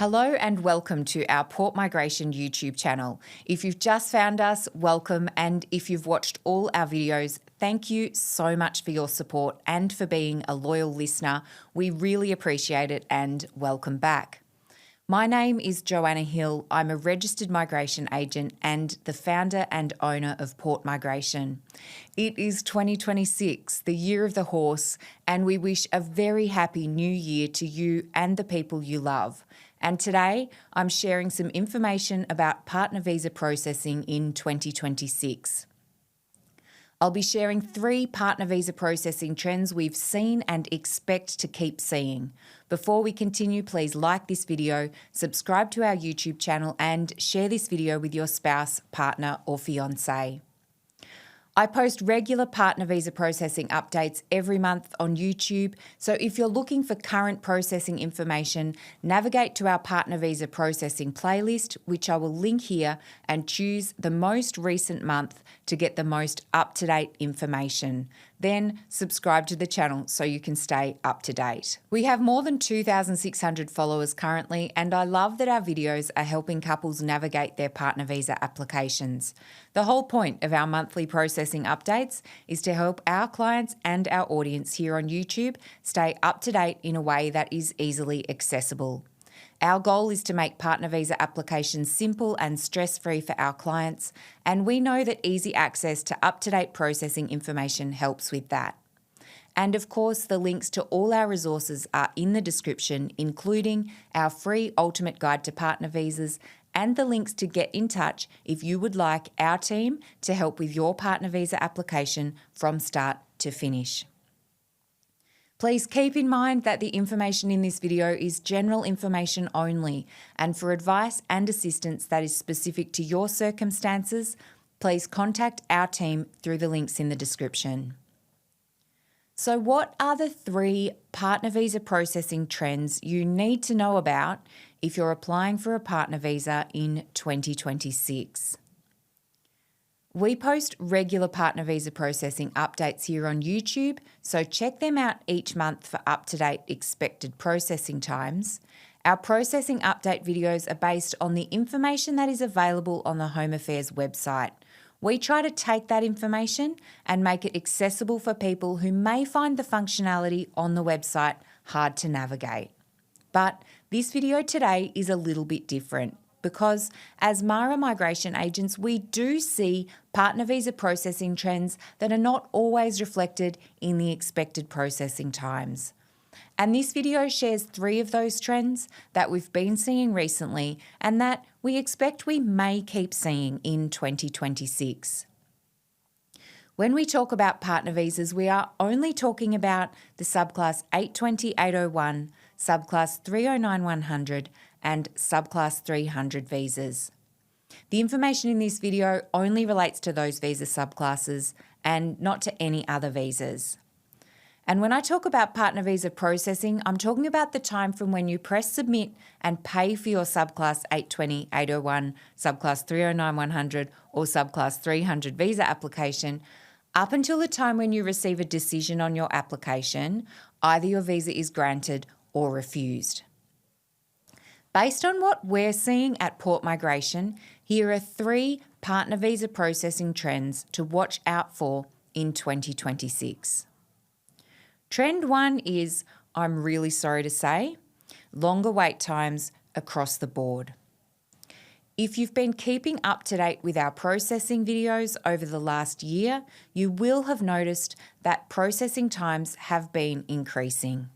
Hello and welcome to our Port Migration YouTube channel. If you've just found us, welcome, and if you've watched all our videos, thank you so much for your support and for being a loyal listener. We really appreciate it and welcome back. My name is Joanna Hill. I'm a registered migration agent and the founder and owner of Port Migration. It is 2026, the year of the horse, and we wish a very happy new year to you and the people you love. And today I'm sharing some information about partner visa processing in 2026. I'll be sharing 3 partner visa processing trends we've seen and expect to keep seeing. Before we continue, please like this video, subscribe to our YouTube channel and share this video with your spouse, partner or fiancé. I post regular partner visa processing updates every month on YouTube, so if you're looking for current processing information, navigate to our partner visa processing playlist, which I will link here, and choose the most recent month to get the most up-to-date information. Then subscribe to the channel so you can stay up to date. We have more than 2,600 followers currently, and I love that our videos are helping couples navigate their partner visa applications. The whole point of our monthly processing updates is to help our clients and our audience here on YouTube stay up to date in a way that is easily accessible. Our goal is to make partner visa applications simple and stress-free for our clients, and we know that easy access to up-to-date processing information helps with that. And of course, the links to all our resources are in the description, including our free Ultimate Guide to Partner Visas and the links to get in touch if you would like our team to help with your partner visa application from start to finish. Please keep in mind that the information in this video is general information only, and for advice and assistance that is specific to your circumstances, please contact our team through the links in the description. So what are the 3 partner visa processing trends you need to know about if you're applying for a partner visa in 2026? We post regular partner visa processing updates here on YouTube, so check them out each month for up-to-date expected processing times. Our processing update videos are based on the information that is available on the Home Affairs website. We try to take that information and make it accessible for people who may find the functionality on the website hard to navigate. But this video today is a little bit different, because as MARA migration agents, we do see partner visa processing trends that are not always reflected in the expected processing times. And this video shares 3 of those trends that we've been seeing recently and that we expect we may keep seeing in 2026. When we talk about partner visas, we are only talking about the Subclass 820-801, Subclass 309-100 and Subclass 300 visas. The information in this video only relates to those visa subclasses and not to any other visas. And when I talk about partner visa processing, I'm talking about the time from when you press submit and pay for your Subclass 820-801, Subclass 309-100 or Subclass 300 visa application up until the time when you receive a decision on your application, either your visa is granted or refused. Based on what we're seeing at Port Migration, here are 3 partner visa processing trends to watch out for in 2026. Trend 1 is, I'm really sorry to say, longer wait times across the board. If you've been keeping up to date with our processing videos over the last year, you will have noticed that processing times have been increasing.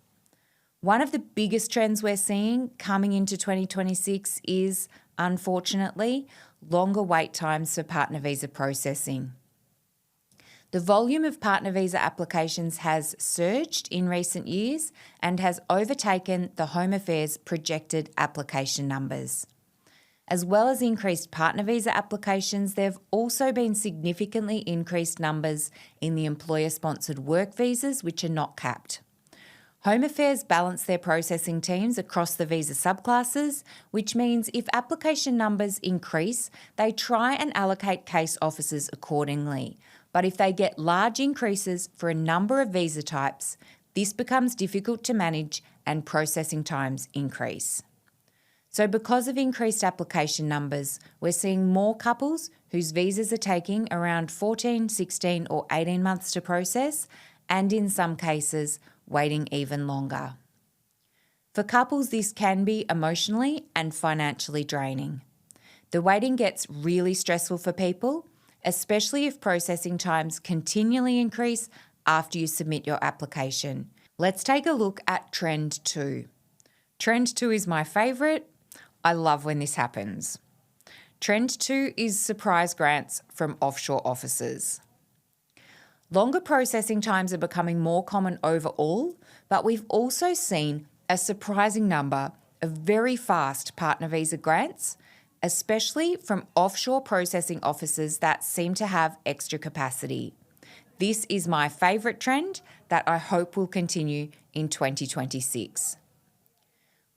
One of the biggest trends we're seeing coming into 2026 is, unfortunately, longer wait times for partner visa processing. The volume of partner visa applications has surged in recent years and has overtaken the Home Affairs projected application numbers. As well as increased partner visa applications, there have also been significantly increased numbers in the employer-sponsored work visas, which are not capped. Home Affairs balance their processing teams across the visa subclasses, which means if application numbers increase, they try and allocate case officers accordingly. But if they get large increases for a number of visa types, this becomes difficult to manage and processing times increase. So because of increased application numbers, we're seeing more couples whose visas are taking around 14, 16 or 18 months to process, and in some cases, waiting even longer. For couples, this can be emotionally and financially draining. The waiting gets really stressful for people, especially if processing times continually increase after you submit your application. Let's take a look at Trend 2. Trend 2 is my favourite. I love when this happens. Trend 2 is surprise grants from offshore offices. Longer processing times are becoming more common overall, but we've also seen a surprising number of very fast partner visa grants, especially from offshore processing offices that seem to have extra capacity. This is my favourite trend that I hope will continue in 2026.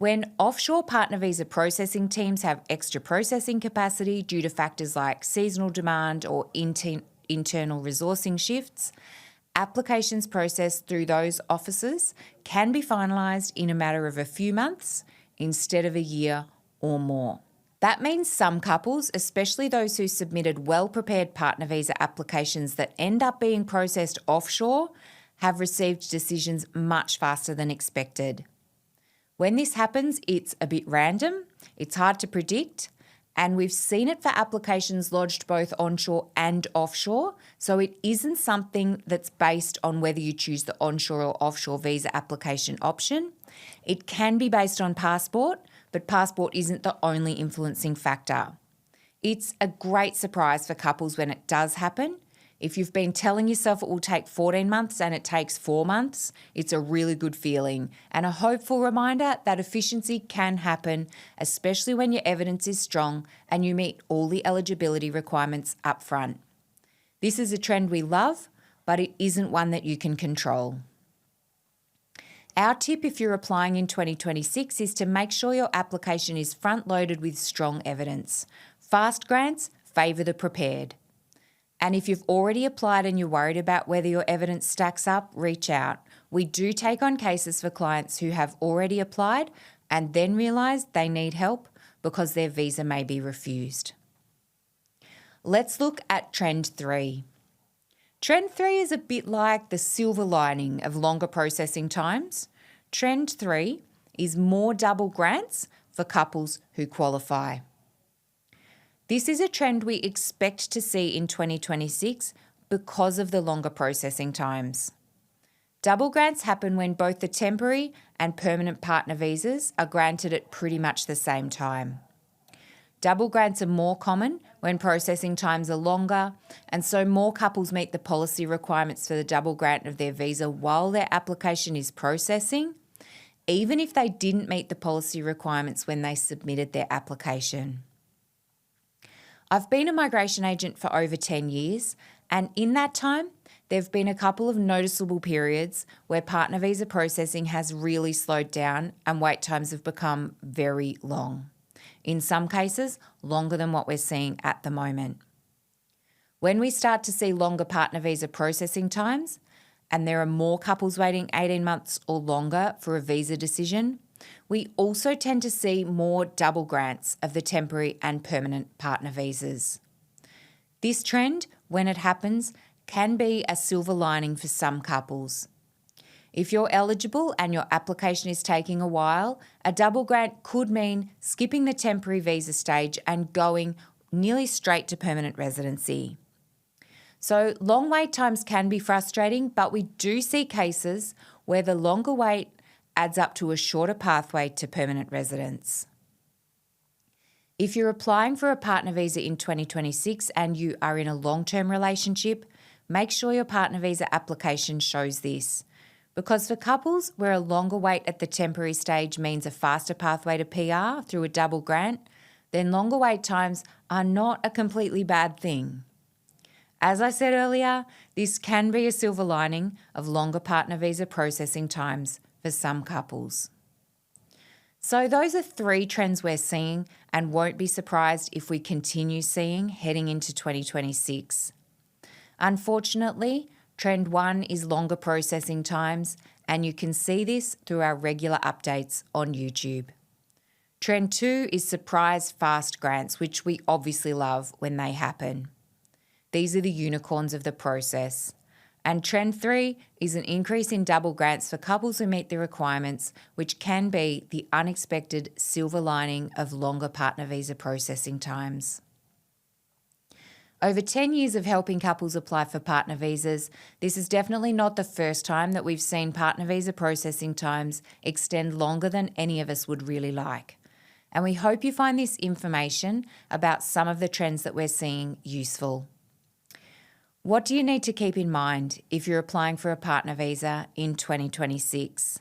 When offshore partner visa processing teams have extra processing capacity due to factors like seasonal demand or internal resourcing shifts, applications processed through those offices can be finalised in a matter of a few months instead of a year or more. That means some couples, especially those who submitted well-prepared partner visa applications that end up being processed offshore, have received decisions much faster than expected. When this happens, it's a bit random, it's hard to predict, and we've seen it for applications lodged both onshore and offshore, so it isn't something that's based on whether you choose the onshore or offshore visa application option. It can be based on passport, but passport isn't the only influencing factor. It's a great surprise for couples when it does happen. If you've been telling yourself it will take 14 months and it takes 4 months, it's a really good feeling and a hopeful reminder that efficiency can happen, especially when your evidence is strong and you meet all the eligibility requirements up front. This is a trend we love, but it isn't one that you can control. Our tip if you're applying in 2026 is to make sure your application is front-loaded with strong evidence. Fast grants favour the prepared. And if you've already applied and you're worried about whether your evidence stacks up, reach out. We do take on cases for clients who have already applied and then realised they need help because their visa may be refused. Let's look at Trend 3. Trend 3 is a bit like the silver lining of longer processing times. Trend 3 is more double grants for couples who qualify. This is a trend we expect to see in 2026 because of the longer processing times. Double grants happen when both the temporary and permanent partner visas are granted at pretty much the same time. Double grants are more common when processing times are longer, and so more couples meet the policy requirements for the double grant of their visa while their application is processing, even if they didn't meet the policy requirements when they submitted their application. I've been a migration agent for over 10 years, and in that time, there have been a couple of noticeable periods where partner visa processing has really slowed down and wait times have become very long. In some cases, longer than what we're seeing at the moment. When we start to see longer partner visa processing times, and there are more couples waiting 18 months or longer for a visa decision, we also tend to see more double grants of the temporary and permanent partner visas. This trend, when it happens, can be a silver lining for some couples. If you're eligible and your application is taking a while, a double grant could mean skipping the temporary visa stage and going nearly straight to permanent residency. So long wait times can be frustrating, but we do see cases where the longer wait adds up to a shorter pathway to permanent residence. If you're applying for a partner visa in 2026 and you are in a long-term relationship, make sure your partner visa application shows this. Because for couples where a longer wait at the temporary stage means a faster pathway to PR through a double grant, then longer wait times are not a completely bad thing. As I said earlier, this can be a silver lining of longer partner visa processing times for some couples. So those are 3 trends we're seeing and won't be surprised if we continue seeing heading into 2026. Unfortunately, Trend 1 is longer processing times, and you can see this through our regular updates on YouTube. Trend 2 is surprise fast grants, which we obviously love when they happen. These are the unicorns of the process. And Trend 3 is an increase in double grants for couples who meet the requirements, which can be the unexpected silver lining of longer partner visa processing times. Over 10 years of helping couples apply for partner visas, this is definitely not the first time that we've seen partner visa processing times extend longer than any of us would really like. And we hope you find this information about some of the trends that we're seeing useful. What do you need to keep in mind if you're applying for a partner visa in 2026?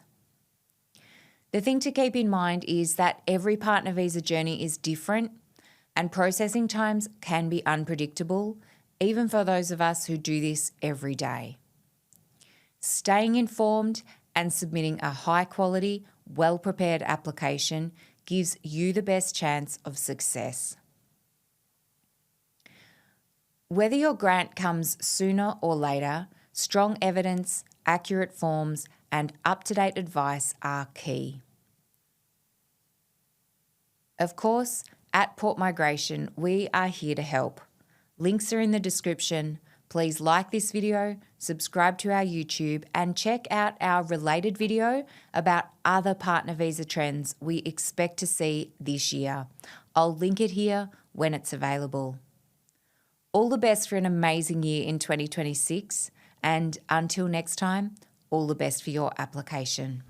The thing to keep in mind is that every partner visa journey is different, and processing times can be unpredictable, even for those of us who do this every day. Staying informed and submitting a high-quality, well-prepared application gives you the best chance of success. Whether your grant comes sooner or later, strong evidence, accurate forms, and up-to-date advice are key. Of course, at Port Migration, we are here to help. Links are in the description. Please like this video, subscribe to our YouTube, and check out our related video about other partner visa trends we expect to see this year. I'll link it here when it's available. All the best for an amazing year in 2026, and until next time, all the best for your application.